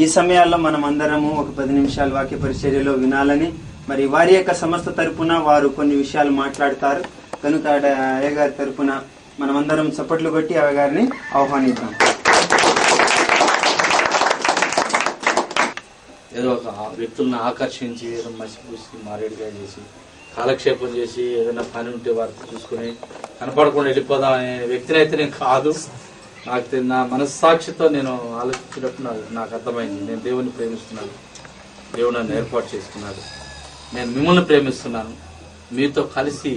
ఈ సమయాల్లో మనం అందరము ఒక 10 నిమిషాలు వాక్య పరిచర్యలో వినాలని, మరి వారి యొక్క సంస్థ తరపున వారు కొన్ని విషయాలు మాట్లాడతారు కనుక అయ్యగారి తరపున మనమందరం చప్పట్లు కొట్టి అయ్యగారిని ఆహ్వానిద్దాం. ఏదో ఒక వ్యక్తులను ఆకర్షించి ఏదో మసిపూసి మారేడుగా చేసి కాలక్షేపం చేసి ఏదైనా పని ఉంటే వారితో చూసుకుని కనపడకుండా వెళ్ళిపోదాం అనే వ్యక్తిని అయితే నేను కాదు. నాకు నా మనస్సాక్షితో నేను ఆలోచించినప్పుడు నాకు అర్థమైంది. నేను దేవుని ప్రేమిస్తున్నాను, దేవుడు నన్ను ఏర్పాటు చేసుకున్నాడు, నేను మిమ్మల్ని ప్రేమిస్తున్నాను. మీతో కలిసి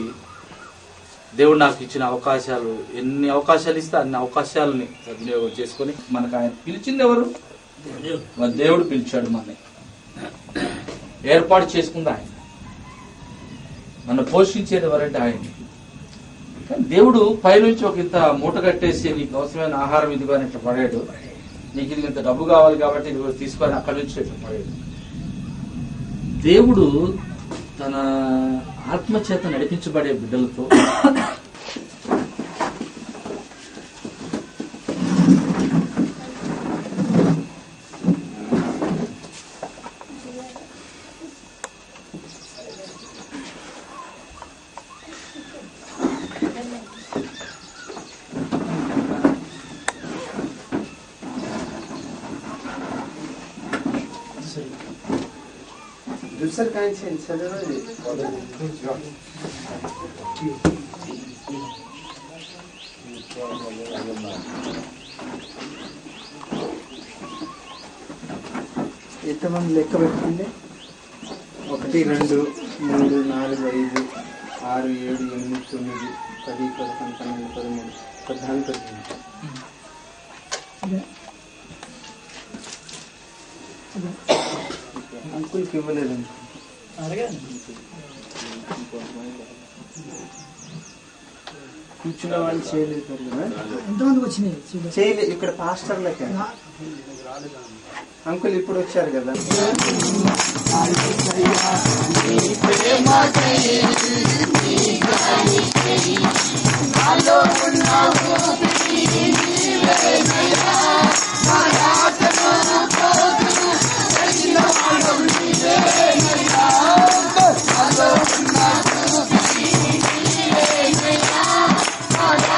దేవుడు నాకు ఇచ్చిన అవకాశాలు, ఎన్ని అవకాశాలు ఇస్తే అన్ని అవకాశాలని సద్వినియోగం చేసుకుని మనకు ఆయన పిలిచింది ఎవరు? మన దేవుడు పిలిచాడు, మనని ఏర్పాటు చేసుకుంది ఆయన, నన్ను పోషించేది ఎవరంటే ఆయన. కానీ దేవుడు పైనుంచి ఒక ఇంత మూట కట్టేసి నీకు అవసరమైన ఆహారం ఇదిగో అని ఇట్లా పడాడు, నీకు ఇది ఇంత డబ్బు కావాలి కాబట్టి ఇది తీసుకొని అక్కడి నుంచి ఇట్లా పడాడు. దేవుడు తన ఆత్మచేత నడిపించబడే బిడ్డలతో दूसर काइन से चलो ఎంతమంది లెక్క పెట్టుకుంటే 1 2 3 4 5 6 7 8 9 10 11 12 13 14 అంకుల్కి ఇవ్వలేదు. కూర్చున్న వాళ్ళు చేయలేదు చేయలేదు. ఇక్కడ పాస్టర్లకే అంకుల్ ఇప్పుడు వచ్చారు కదా. I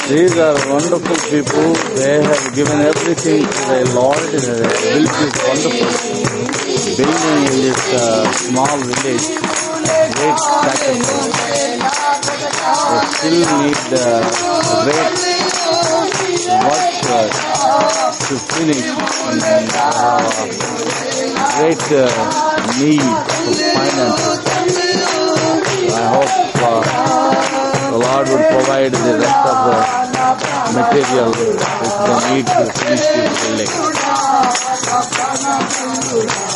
These are wonderful people. They have given everything to the Lord. They built this wonderful building in this small village. Great sacrifice. They still need great work to finish. Great need for finances. I hope the Lord would provide the rest of the material which they need to finish this building.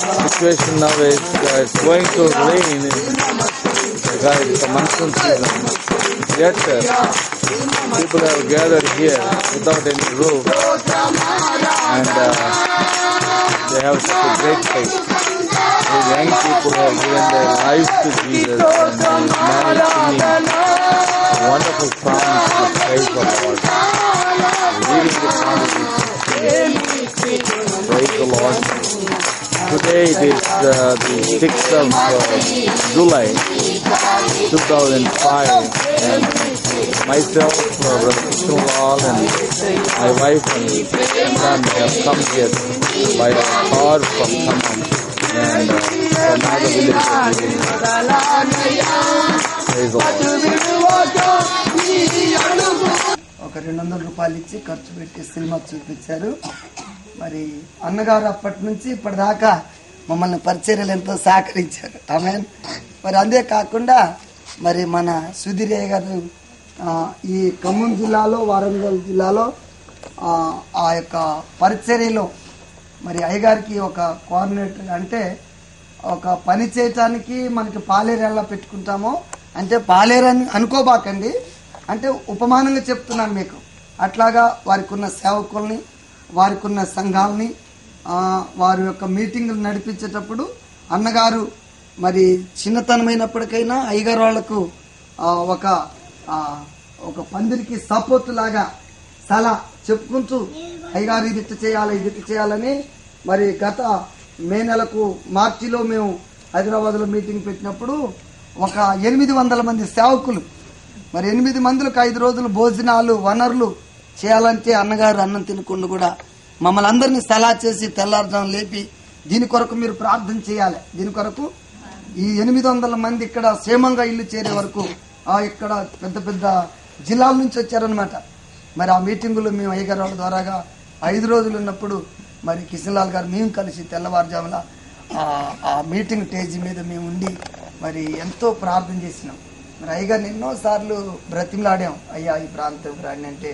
The situation now is it's going to rain because it's a monsoon season. Yet people have gathered here without any roof and they have such a great faith. These young people have given their lives to Jesus and they managed to meet wonderful promise to praise the Lord. Reading the promises. Praise the Lord. Today it is the 6th of July 2005 and myself, Brother Krishnalal and my wife and son have come here by a car from Khammam and from other villages. Praise the Lord. ఒక 200 రూపాయలు ఇచ్చి ఖర్చు పెట్టి cinema చూపించారు. మరి అన్నగారు అప్పటి నుంచి ఇప్పటిదాకా మమ్మల్ని పరిచర్యలు ఎంతో సహకరించారు. ఆమేన్. మరి అంతే కాకుండా మరి మన సుధీరయ్య గారు ఈ ఖమ్మం జిల్లాలో వరంగల్ జిల్లాలో ఆ యొక్క పరిచర్యలో మరి అయ్యగారికి ఒక కోఆర్డినేటర్ అంటే ఒక పని చేయటానికి మనకి పాలేరు ఎలా పెట్టుకుంటామో అంటే పాలేరు అని అనుకోబాకండి, అంటే ఉపమానంగా చెప్తున్నాను మీకు. అట్లాగా వారికి ఉన్న సేవకుల్ని వారికి ఉన్న సంఘాలని వారి యొక్క మీటింగులు నడిపించేటప్పుడు అన్నగారు మరి చిన్నతనమైనప్పటికైనా అయ్యగారు వాళ్లకు ఒక పందిరికి సపోర్ట్ లాగా సలహా చెప్పుకుంటూ అయ్యగారు ఇది చేయాలి ఇది చేయాలని మరి గత మే నెలకు మార్చిలో మేము హైదరాబాద్లో మీటింగ్ పెట్టినప్పుడు ఒక 800 మంది సేవకులు మరి 8 మందిలకు 5 రోజులు భోజనాలు వనరులు చేయాలంటే అన్నగారు అన్నం తినకుండా కూడా మమ్మల్ని అందరినీ సలహా చేసి తెల్లారుజాము లేపి దీని కొరకు మీరు ప్రార్థన చేయాలి, దీని కొరకు ఈ 800 మంది ఇక్కడ క్షేమంగా ఇల్లు చేరే వరకు ఇక్కడ పెద్ద పెద్ద జిల్లాల నుంచి వచ్చారనమాట. మరి ఆ మీటింగులో మేము అయ్యగారు వాళ్ళ ద్వారాగా 5 రోజులు ఉన్నప్పుడు మరి కిషన్లాల్ గారు మేము కలిసి తెల్లవారుజామున ఆ మీటింగ్ స్టేజ్ మీద మేము ఉండి మరి ఎంతో ప్రార్థన చేసినాం. మరి అయ్యగారిని ఎన్నోసార్లు బ్రతిమలాడాం, అయ్యా ఈ ప్రాంతం రాండి అంటే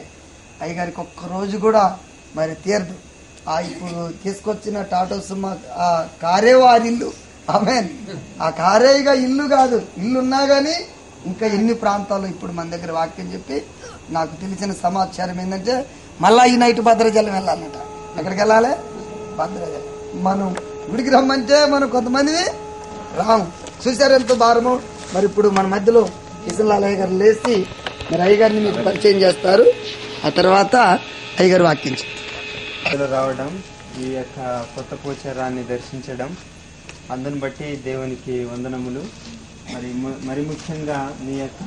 అయ్యగారికి ఒక్కరోజు కూడా మరి తీరదు. ఇప్పుడు తీసుకొచ్చిన టాటా సుమా ఆ కారే వారి ఇల్లు. ఆమేన్. ఆ కారేగా ఇల్లు కాదు, ఇల్లు ఉన్నా కానీ ఇంకా ఎన్ని ప్రాంతాల్లో ఇప్పుడు మన దగ్గర వాక్యం చెప్పి నాకు తెలిసిన సమాచారం ఏంటంటే మళ్ళా ఈ నైట్ భద్రాచలం వెళ్ళాలన్నట. ఎక్కడికి వెళ్ళాలి? భద్రాచలం. మనం గుడికి రమ్మంటే మనం కొంతమంది రాము. చూసారు ఎంతో భారము. మరి ఇప్పుడు మన మధ్యలో కిషన్లాల్ అయ్య గారు లేచి మరి అయ్యగారిని మీకు పరిచయం చేస్తారు. ఆ తర్వాత అయ్యగారు వాక్యం రావడం, ఈ యొక్క కొత్త పోచారాన్ని దర్శించడం, అందుని బట్టి దేవునికి వందనములు. మరి ముఖ్యంగా మీ యొక్క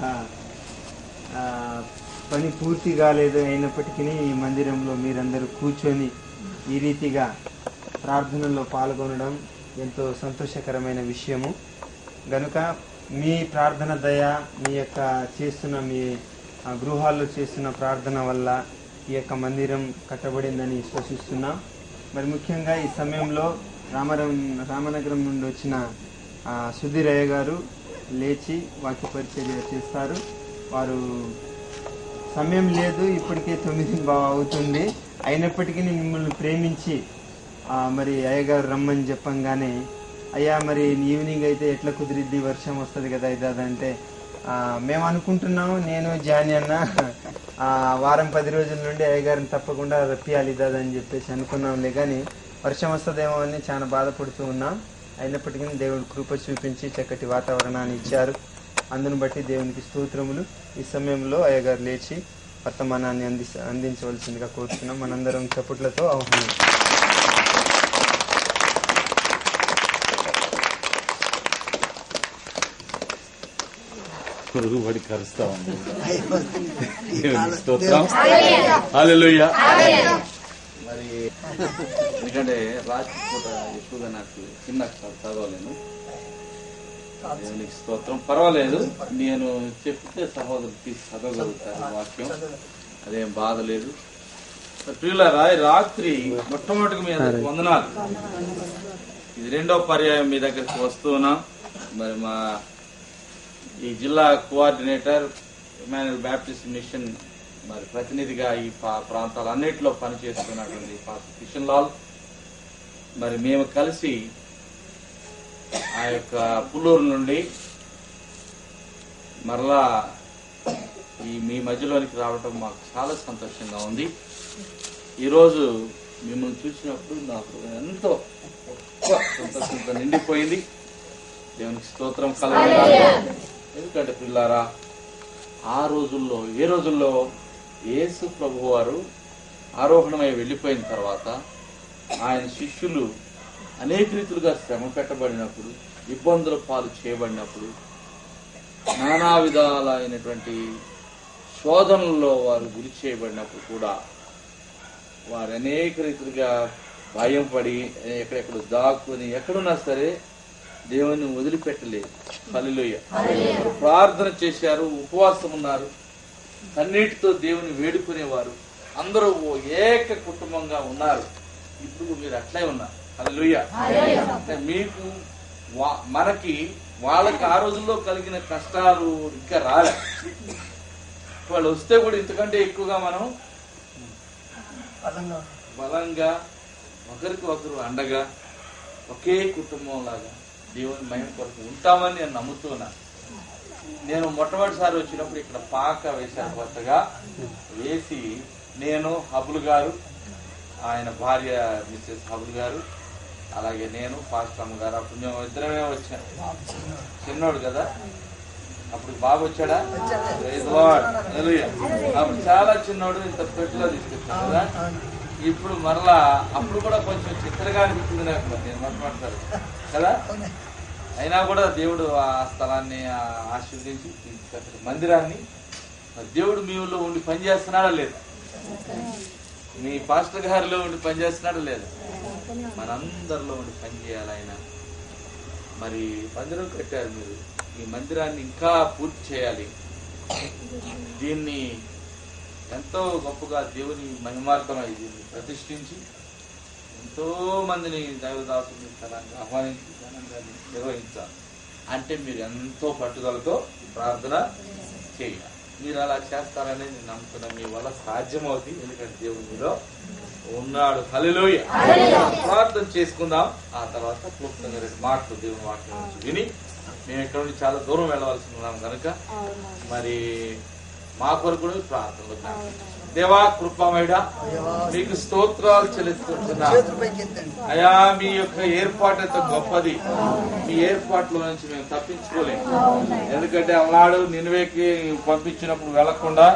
పని పూర్తి కాలేదు అయినప్పటికీ ఈ మందిరంలో మీరందరూ కూర్చొని ఈ రీతిగా ప్రార్థనలో పాల్గొనడం ఎంతో సంతోషకరమైన విషయము. గనుక మీ ప్రార్థన దయ, మీ యొక్క చేస్తున్న మీ గృహాల్లో చేస్తున్న ప్రార్థన వల్ల ఈ యొక్క మందిరం కట్టబడిందని విశ్వసిస్తున్నాం. మరి ముఖ్యంగా ఈ సమయంలో రామనగరం నుండి వచ్చిన సుధీరయ్య గారు లేచి వాక్య పరిచర్య చేస్తారు. వారు సమయం లేదు, ఇప్పటికే 9 అవుతుంది, అయినప్పటికీ మిమ్మల్ని ప్రేమించి మరి అయ్యగారు రమ్మని చెప్పంగానే అయ్యా మరి ఈవినింగ్ అయితే ఎట్లా కుదిరిద్ది, వర్షం వస్తుంది కదా ఇదంటే మేము అనుకుంటున్నాము, నేను జాని అన్న వారం 10 రోజుల నుండి అయ్యగారిని తప్పకుండా రప్పియాలి ఇదని చెప్పేసి అనుకున్నాంలే, కానీ వర్షం వస్తుందేమో అని చాలా బాధపడుతూ ఉన్నాం. అయినప్పటికీ దేవుడు కృప చూపించి చక్కటి వాతావరణాన్ని ఇచ్చారు. అందును బట్టి దేవునికి స్తోత్రములు. ఈ సమయంలో అయ్యగారు లేచి వర్తమానాన్ని అందించవలసిందిగా కోరుతున్నాం. మనందరం చప్పట్లతో ఆహ్వానం. పురుగుబడి కరుస్తా ఉంది. దేవునికి స్తోత్రం. హల్లెలూయా. మరి ఎందుకంటే రాత్రి పూట ఎక్కువగా నాకు చిన్న చదవలేను. దేవునికి స్తోత్రం. పర్వాలేదు, నేను చెప్తే సహోదరు తీసి చదవగలుగుతారు వాక్యం, అదేం బాధ లేదు. ప్రియులారా, రాత్రి మొట్టమొదటిగా మీ అందరికి వందనాలు. ఇది రెండో పర్యాయం మీ దగ్గరికి వస్తున్నా. మరి మా ఈ జిల్లా కోఆర్డినేటర్ ఇమాన్యుయల్ బ్యాప్టిస్ట్ మిషన్ మరి ప్రతినిధిగా ఈ ప్రాంతాలన్నింటిలో పనిచేస్తున్నటువంటి పాస్టర్ కిషన్ లాల్, మరి మేము కలిసి ఆ యొక్క పుల్లూరు నుండి మరలా ఈ మీ మధ్యలోనికి రావటం మాకు చాలా సంతోషంగా ఉంది. ఈరోజు మిమ్మల్ని చూసినప్పుడు నాకు ఎంతో సంతోషంతో నిండిపోయింది. దేవునికి స్తోత్రం కలగాలి. ఎందుకంటే పిల్లారా, ఆ రోజుల్లో ఏ రోజుల్లో యేసు ప్రభు వారు ఆరోహణమై వెళ్ళిపోయిన తర్వాత ఆయన శిష్యులు అనేక రీతులుగా శ్రమ పెట్టబడినప్పుడు, ఇబ్బందుల పాలు చేయబడినప్పుడు, నానా విధాలైనటువంటి శోధనల్లో వారు గురి చేయబడినప్పుడు కూడా వారు అనేక రీతులుగా భయం పడి ఎక్కడెక్కడ దాక్కుని ఎక్కడున్నా సరే దేవుని వదిలిపెట్టలేదు. హల్లెలూయా. ప్రార్థన చేశారు, ఉపవాసం ఉన్నారు, కన్నీటితో దేవుని వేడుకునేవారు. అందరూ ఏక కుటుంబంగా ఉన్నారు. ఇప్పుడు మీరు అట్లే ఉన్నారు. హల్లెలూయా. మీకు మనకి వాళ్ళకి ఆ రోజుల్లో కలిగిన కష్టాలు ఇంకా రాలే. వాళ్ళు వస్తే కూడా ఇంతకంటే ఎక్కువగా మనం బలంగా ఒకరికి ఒకరు అండగా ఒకే కుటుంబం లాగా దేవుని మహిమ కొరకు ఉంటామని నేను నమ్ముతున్నా. నేను మొట్టమొదటిసారి వచ్చినప్పుడు ఇక్కడ పాక వేశాను, కొత్తగా వేసి నేను హబుల్ గారు, ఆయన భార్య మిస్సెస్ హబుల్ గారు, అలాగే నేను పాస్టమ్ గారు, అప్పుడు మేము ఇద్దరమే వచ్చాను. చిన్నోడు కదా అప్పుడు, బాబు వచ్చాడా? అప్పుడు చాలా చిన్నోడు, ఇంత పెట్టిలో తీసుకొచ్చాడు కదా. ఇప్పుడు మరలా అప్పుడు కూడా కొంచెం చిత్రగా అనిపిస్తుంది నాకు, నేను మాట్లాడతారు కదా. అయినా కూడా దేవుడు ఆ స్థలాన్ని ఆశీర్వదించి మందిరాన్ని దేవుడు మీ ఊళ్ళో ఉండి పనిచేస్తున్నాడా లేదా? మీ పాస్టర్ గారిలో ఉండి పనిచేస్తున్నాడా లేదా? మనందరిలో ఉండి పనిచేయాలి ఆయన. మరి మందిరం కట్టారు మీరు, ఈ మందిరాన్ని ఇంకా పూర్తి చేయాలి. దీన్ని ఎంతో గొప్పగా దేవుని మహిమార్థమై దీన్ని ప్రతిష్ఠించి ఎంతో మందిని దైవదాసుని స్థలాన్ని ఆహ్వానించి ఘనంగాన్ని నిర్వహించాలి. అంటే మీరు ఎంతో పట్టుదలతో ప్రార్థన చేయాలి. మీరు అలా చేస్తారని నేను నమ్ముతున్నాను. మీ వల్ల సాధ్యమవుతుంది, ఎందుకంటే దేవుడు మీలో ఉన్నాడు. హల్లెలూయా. ప్రార్థన చేసుకుందాం. ఆ తర్వాత క్లుప్తంగా 2 మాటలు దేవుని వాక్యం నుంచి విని మేము ఇక్కడ నుండి చాలా దూరం వెళ్ళవలసి ఉన్నాం కనుక మరి మా కొరకు ప్రార్థనలు. దేవా కృపామయుడా, మీకు స్తోత్రాలు చెల్లిస్తున్నా. అయా, మీ యొక్క ఏర్పాటు ఎంత గొప్పది. మీ ఏర్పాట్లో నుంచి మేము తప్పించుకోలేము. ఎందుకంటే అన్నాడు నినివేకి పంపించినప్పుడు వెళ్లకుండా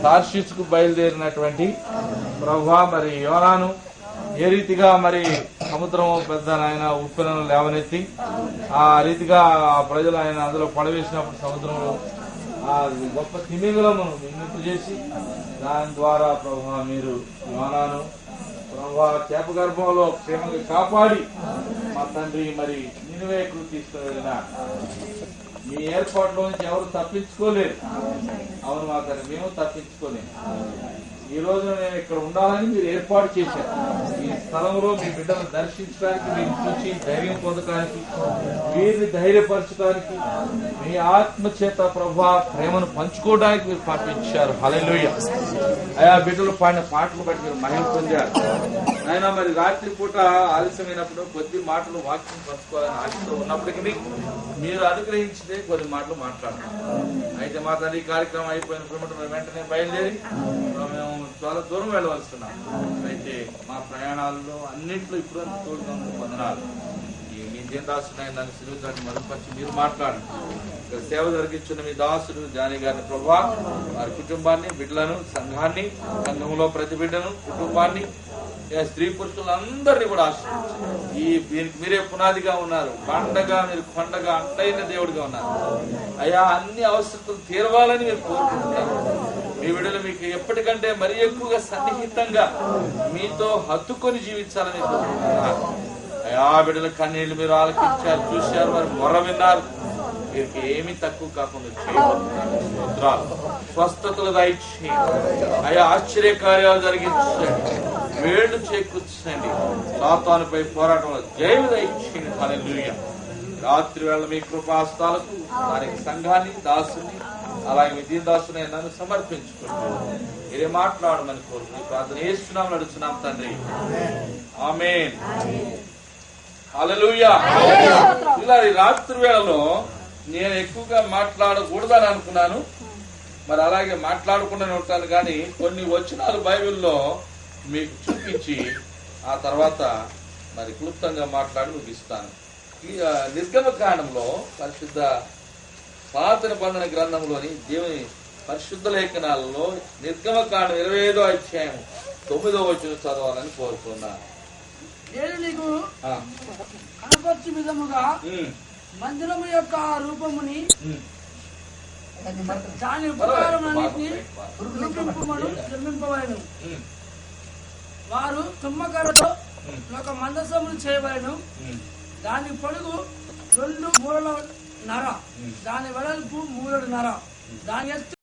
తార్షీసుకు బయలుదేరినటువంటి ప్రభువా, మరి యోనాను ఏ రీతిగా మరి సముద్రం పెద్ద ఆయన ఉప్పెనను లేవనెత్తి ఆ రీతిగా ఆ ప్రజలు ఆయన అందులో పడవేసినప్పుడు సముద్రంలో ఆ గొప్ప తిమింగలమును విన్నట్టు చేసి దాని ద్వారా ప్రభువా మీరు యోనాను ప్రభువా చేప గర్భంలో క్షేమంగా కాపాడి మా తండ్రి మరి నినివేకు తీసుకుని వెళ్ళిన మీ ఏర్పాటులో నుంచి ఎవరు తప్పించుకోలేరు. అవును మా తండ్రి, మేము తప్పించుకోలేము. ఈ రోజు నేను ఇక్కడ ఉండాలని మీరు ఏర్పాటు చేశారు. ఈ స్థలంలో మీ బిడ్డను దర్శించడానికి, మీరు చూసి ధైర్యం పొందడానికి, వీరిని ధైర్యపరచడానికి, మీ ఆత్మ చేత ప్రభువా ప్రేమను పంచుకోవడానికి మీరు పంపించారు. హల్లెలూయా. ఆయా బిడ్డలు పాడిన పాటలు బట్టి మీరు మహిమ పొందారు. ఆయన మరి రాత్రి పూట ఆలస్యమైనప్పుడు కొద్ది మాటలు వాక్యం పంచుకోవాలని ఆశతో ఉన్నప్పటికీ మీరు అనుగ్రహించితే కొన్ని మాటలు మాట్లాడతాం. అయితే మా తండ్రి ఈ కార్యక్రమం అయిపోయిన వెంటనే బయలుదేరి మేము చాలా దూరం వెళ్ళవలస్తున్నాం. అయితే మా ప్రయాణాల్లో అన్నింటిలో ఇప్పుడు తోడుగా వందనాలు. మీ దేవదాసుడు దాన్ని సిలువుతాన్ని మరుగుపరిచి మీరు మాట్లాడండి. ఇక్కడ సేవ జరిగించున్న మీ దాసుడు జానీ గారిని ప్రభువా, వారి కుటుంబాన్ని, బిడ్డలను, సంఘాన్ని, సంఘంలో ప్రతి బిడ్డను, కుటుంబాన్ని స్త్రీ పురుషులందరినీ కూడా ఆశీర్వదించండి. దీనికి మీరే పునాదిగా ఉన్నారు, బండగా మీరు కొండగా అంటైన దేవుడిగా ఉన్నారు అయ్యా. అన్ని అవసరతలు తీరవాలని మీరు కోరుకుంటున్నారు. మీ బిడ్డలు మీకు ఎప్పటికంటే మరీ ఎక్కువగా సన్నిహితంగా మీతో హత్తుకొని జీవించాలని కోరుకుంటున్నారు అయ్యా. బిడ్డల కన్నీళ్లు మీరు ఆలకించారు, చూశారు, మరి మొర విన్నారు. వీరికి ఏమీ తక్కువ కాకుండా చేయబోతున్నారు. స్వస్థతలు దయచేయండి అయ్యా. ఆశ్చర్యకార్యాలు జరిగించండి, వేళ్లు చేకూర్చండి. సాతానుపై పోరాటంలో జయము దయచేయండి. హల్లెలూయా. రాత్రి వేళ మీ కృపాస్తాలకు దానికి సంఘాన్ని, దాసుని, అలాగే మీ దీనదాసుని నన్ను సమర్పించుకుంటూ మీరే మాట్లాడమని కోరుకుని ప్రార్థన చేస్తున్నాం, నడుస్తున్నాం తండ్రి. ఆమేన్. హల్లెలూయా. ఇలా ఈ రాత్రి వేళలో నేను ఎక్కువగా మాట్లాడకూడదని అనుకున్నాను, మరి అలాగే మాట్లాడకుండానే ఉంటాను. కానీ కొన్ని వచనాలు బైబిల్లో మీకు చూపించి ఆ తర్వాత మరి క్లుప్తంగా మాట్లాడి ముగిస్తాను. ఈ నిర్గమకాండంలో పరిశుద్ధ పాత నిబంధన గ్రంథంలోని దేవుని పరిశుద్ధ లేఖనాలలో నిర్గమకాండం 25వ అధ్యాయం 9వ వచనం చదవాలని కోరుతున్నాను. నేను నీకు కనపర్చు విధముగా మందిరము యొక్క రూపముని దాని ఉపకారములన్నిటినీ రూపింపమను నిర్మింపవలెను. వారు తుమ్మకరతో ఒక మందసమును చేయవలెను. దాని పొడుగు 2 మూరల నర, దాని వెడల్పు 3 నర, దాని ఎత్తు